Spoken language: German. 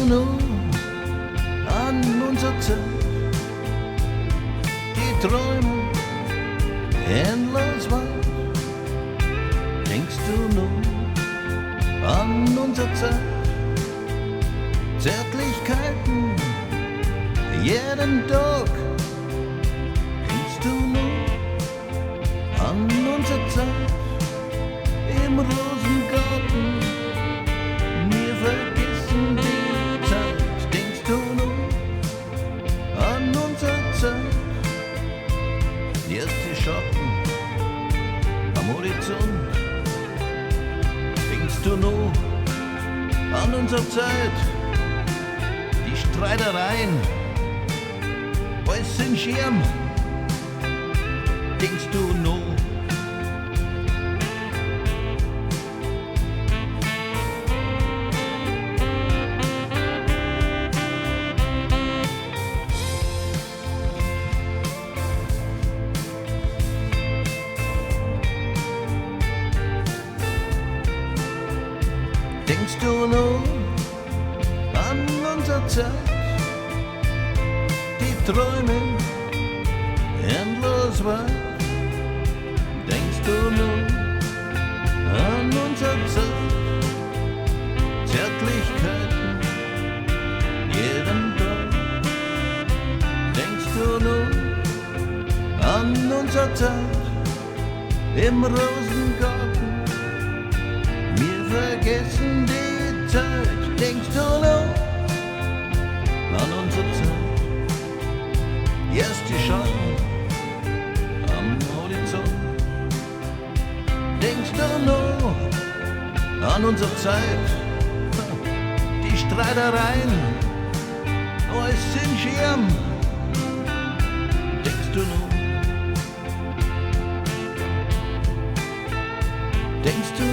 nur an unsere Zeit, die Träume endlos weit? Denkst du nur an unsere Zeit, Zärtlichkeiten jeden Tag? Denkst du nur an unsere Zeit im Rosengarten? Wir vergessen die Zeit. Denkst du nur an unsere Zeit? Erste Schatten am Horizont. Denkst du nur an unsere Zeit? Die Streitereien, alles in Schirm. Denkst du nur? Denkst du nur an unsere Zeit, die Träume endlos weit? Denkst du nur an unsere Zeit, Zärtlichkeiten jeden Tag? Denkst du nur an unsere Zeit im Rosengarten? Wir vergessen die Zeit. Denkst du noch an unsere Zeit? Erste Schatten am Horizont. Denkst du noch an unsere Zeit? Die Streitereien, alles in Schirm. Denkst du noch? Denkst du